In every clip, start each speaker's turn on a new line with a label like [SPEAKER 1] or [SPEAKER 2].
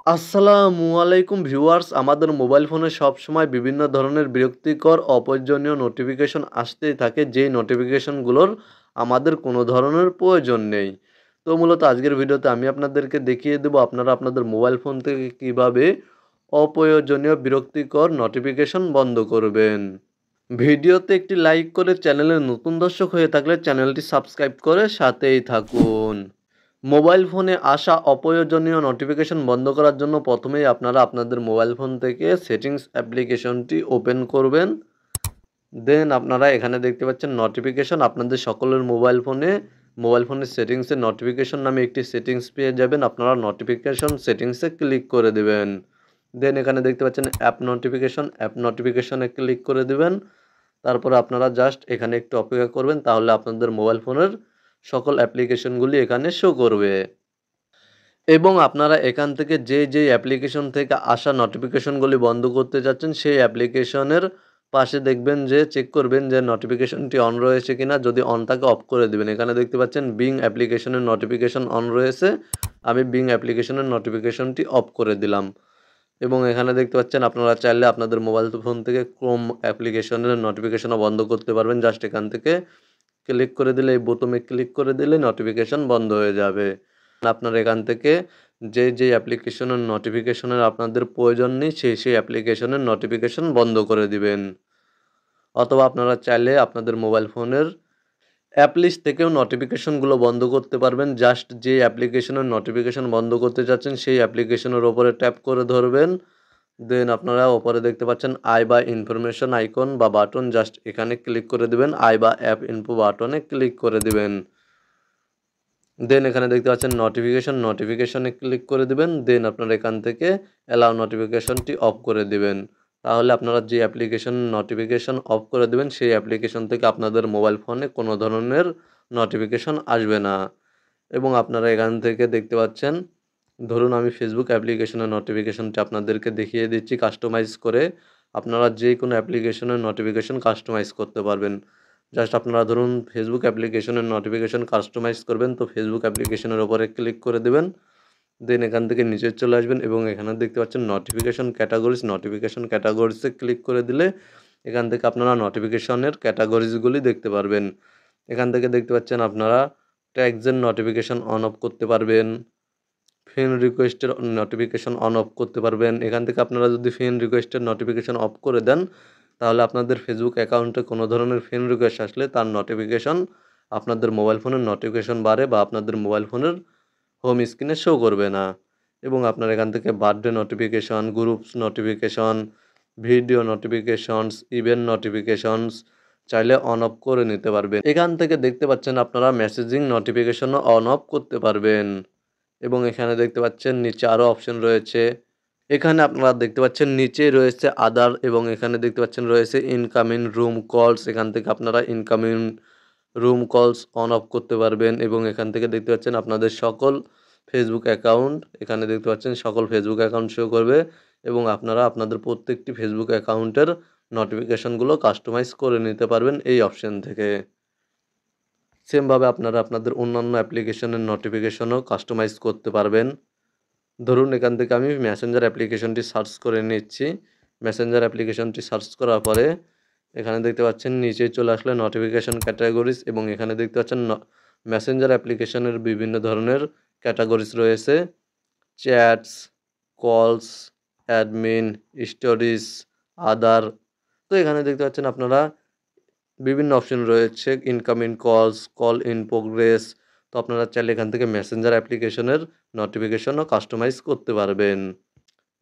[SPEAKER 1] আসসালামু আলাইকুম ভিউয়ার্স, আমাদের মোবাইল ফোনে সবসময় বিভিন্ন ধরনের বিরক্তিকর অপ্রয়োজনীয় নোটিফিকেশন আসতেই থাকে, যেই নোটিফিকেশনগুলোর আমাদের কোনো ধরনের প্রয়োজন নেই। তো মূলত আজকের ভিডিওতে আমি আপনাদেরকে দেখিয়ে দেবো আপনারা আপনাদের মোবাইল ফোন থেকে কিভাবে অপ্রয়োজনীয় বিরক্তিকর নোটিফিকেশন বন্ধ করবেন। ভিডিওতে একটি লাইক করে চ্যানেলের নতুন দর্শক হয়ে থাকলে চ্যানেলটি সাবস্ক্রাইব করে সাথেই থাকুন। মোবাইল ফোনে আসা অপ্রয়োজনীয় নোটিফিকেশন বন্ধ করার জন্য প্রথমেই আপনারা আপনাদের মোবাইল ফোন থেকে সেটিংস অ্যাপ্লিকেশনটি ওপেন করবেন। দেন আপনারা এখানে দেখতে পাচ্ছেন নোটিফিকেশন। আপনাদের সকলের মোবাইল ফোনের সেটিংসে নোটিফিকেশন নামে একটি সেটিংস পেয়ে যাবেন। আপনারা নোটিফিকেশন সেটিংসে ক্লিক করে দেবেন। দেন এখানে দেখতে পাচ্ছেন অ্যাপ নোটিফিকেশনে ক্লিক করে দেবেন। তারপরে আপনারা জাস্ট এখানে একটু অপেক্ষা করবেন, তাহলে আপনাদের মোবাইল ফোনের সকল অ্যাপ্লিকেশনগুলি এখানে শো করবে। এবং আপনারা এখান থেকে যেই অ্যাপ্লিকেশন থেকে আসা নোটিফিকেশনগুলি বন্ধ করতে চাচ্ছেন, সেই অ্যাপ্লিকেশনের পাশে দেখবেন যে চেক করবেন যে নোটিফিকেশনটি অন রয়েছে কিনা। যদি অন থাকে অফ করে দিবেন। এখানে দেখতে পাচ্ছেন বিং অ্যাপ্লিকেশনের নোটিফিকেশন অন রয়েছে। আমি বিং অ্যাপ্লিকেশনের নোটিফিকেশনটি অফ করে দিলাম। এবং এখানে দেখতে পাচ্ছেন আপনারা চাইলে আপনাদের মোবাইল ফোন থেকে ক্রোম অ্যাপ্লিকেশনের নোটিফিকেশনও বন্ধ করতে পারবেন। জাস্ট এখান থেকে ক্লিক করে দিলে, এই বোতামে ক্লিক করে দিলে নোটিফিকেশন বন্ধ হয়ে যাবে। আপনারা এখান থেকে যেই অ্যাপ্লিকেশনের নোটিফিকেশনের আপনাদের প্রয়োজন নেই, সেই অ্যাপ্লিকেশনের নোটিফিকেশন বন্ধ করে দিবেন। অথবা আপনারা চাইলে আপনাদের মোবাইল ফোনের অ্যাপ লিস্ট থেকেও নোটিফিকেশনগুলো বন্ধ করতে পারবেন। জাস্ট যে অ্যাপ্লিকেশনের নোটিফিকেশন বন্ধ করতে চাচ্ছেন, সেই অ্যাপ্লিকেশনের ওপরে ট্যাপ করে ধরবেন। দেন আপনারা ওপরে দেখতে পাচ্ছেন আই বা ইনফরমেশন আইকন বা বাটন, জাস্ট এখানে ক্লিক করে দিবেন। আই বা অ্যাপ ইনফো বাটনে ক্লিক করে দিবেন। দেন এখানে দেখতে পাচ্ছেন নোটিফিকেশনে ক্লিক করে দিবেন। দেন আপনারা এখান থেকে অ্যালাউ নোটিফিকেশনটি অফ করে দিবেন। তাহলে আপনারা যে নোটিফিকেশন অফ করে দিবেন, সেই অ্যাপ্লিকেশন থেকে আপনাদের মোবাইল ফোনে কোনো ধরনের নোটিফিকেশন আসবে না। এবং আপনারা এখান থেকে দেখতে পাচ্ছেন, ধরুন আমি ফেসবুক অ্যাপ্লিকেশনের নোটিফিকেশনটি আপনাদেরকে দেখিয়ে দিচ্ছি কাস্টমাইজ করে। আপনারা যে কোনো অ্যাপ্লিকেশনের নোটিফিকেশন কাস্টমাইজ করতে পারবেন। জাস্ট আপনারা ধরুন ফেসবুক অ্যাপ্লিকেশনের নোটিফিকেশন কাস্টমাইজ করবেন, তো ফেসবুক অ্যাপ্লিকেশনের ওপরে ক্লিক করে দেবেন। দেন এখান থেকে নিচে চলে আসবেন এবং এখানে দেখতে পাচ্ছেন নোটিফিকেশন ক্যাটাগরিজে ক্লিক করে দিলে এখান থেকে আপনারা নোটিফিকেশনের ক্যাটাগরিজগুলি দেখতে পারবেন। এখান থেকে দেখতে পাচ্ছেন আপনারা ট্যাগসের নোটিফিকেশন অন অফ করতে পারবেন। ফ্রেন্ড রিকোয়েস্টের নোটিফিকেশন অন অফ করতে পারবেন। এখান থেকে আপনারা যদি ফ্রেন্ড রিকোয়েস্টের নোটিফিকেশন অফ করে দেন, তাহলে আপনাদের ফেসবুক অ্যাকাউন্টে কোনো ধরনের ফ্রেন্ড রিকোয়েস্ট আসলে তার নোটিফিকেশন আপনাদের মোবাইল ফোনের নোটিফিকেশন বারে বা আপনাদের মোবাইল ফোনের হোম স্ক্রিনে শো করবে না। এবং আপনার এখান থেকে birthday notification, groups notification, video notifications, event notifications চাইলে অন অফ করে নিতে পারবেন। এখান থেকে দেখতে পাচ্ছেন আপনারা মেসেজিং নোটিফিকেশনও অন অফ করতে পারবেন। এবং এখানে দেখতে পাচ্ছেন নিচে আরও অপশন রয়েছে। এখানে আপনারা দেখতে পাচ্ছেন নিচেই রয়েছে আদার, এবং এখানে দেখতে পাচ্ছেন রয়েছে ইনকামিং রুম কলস। এখান থেকে আপনারা ইনকামিং রুম কলস অন অফ করতে পারবেন। এবং এখান থেকে দেখতে পাচ্ছেন আপনাদের সকল ফেসবুক অ্যাকাউন্ট, এখানে দেখতে পাচ্ছেন সকল ফেসবুক অ্যাকাউন্ট শো করবে এবং আপনারা আপনাদের প্রত্যেকটি ফেসবুক অ্যাকাউন্টের নোটিফিকেশনগুলো কাস্টমাইজ করে নিতে পারবেন এই অপশন থেকে। সেমভাবে আপনারা আপনাদের অন্যান্য অ্যাপ্লিকেশনের নোটিফিকেশনও কাস্টমাইজ করতে পারবেন। ধরুন এখান থেকে আমি মেসেঞ্জার অ্যাপ্লিকেশনটি সার্চ করে নিচ্ছি। মেসেঞ্জার অ্যাপ্লিকেশনটি সার্চ করার পরে এখানে দেখতে পাচ্ছেন নিচে চলে আসলে নোটিফিকেশন ক্যাটাগরিজ, এবং এখানে দেখতে পাচ্ছেন মেসেঞ্জার অ্যাপ্লিকেশনের বিভিন্ন ধরনের ক্যাটাগরিজ রয়েছে। চ্যাটস, কলস, অ্যাডমিন, স্টোরিজ, আদার। তো এখানে দেখতে পাচ্ছেন আপনারা বিভিন্ন অপশন রয়েছে, ইনকামিং কলস, কল ইন প্রোগ্রেস। তো আপনারা চাইলে এখান থেকে মেসেঞ্জার অ্যাপ্লিকেশনের নোটিফিকেশনও কাস্টমাইজ করতে পারবেন।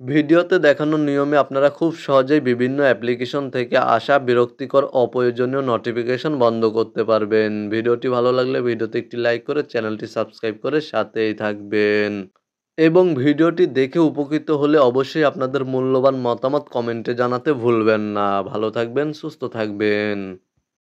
[SPEAKER 1] ভিডিওতে দেখানো নিয়মে আপনারা খুব সহজেই বিভিন্ন অ্যাপ্লিকেশন থেকে আসা বিরক্তিকর অপ্রয়োজনীয় নোটিফিকেশন বন্ধ করতে পারবেন। ভিডিওটি ভালো লাগলে ভিডিওতে একটি লাইক করে চ্যানেলটি সাবস্ক্রাইব করে সাথেই থাকবেন। এবং ভিডিওটি দেখে উপকৃত হলে অবশ্যই আপনাদের মূল্যবান মতামত কমেন্টে জানাতে ভুলবেন না। ভালো থাকবেন, সুস্থ থাকবেন।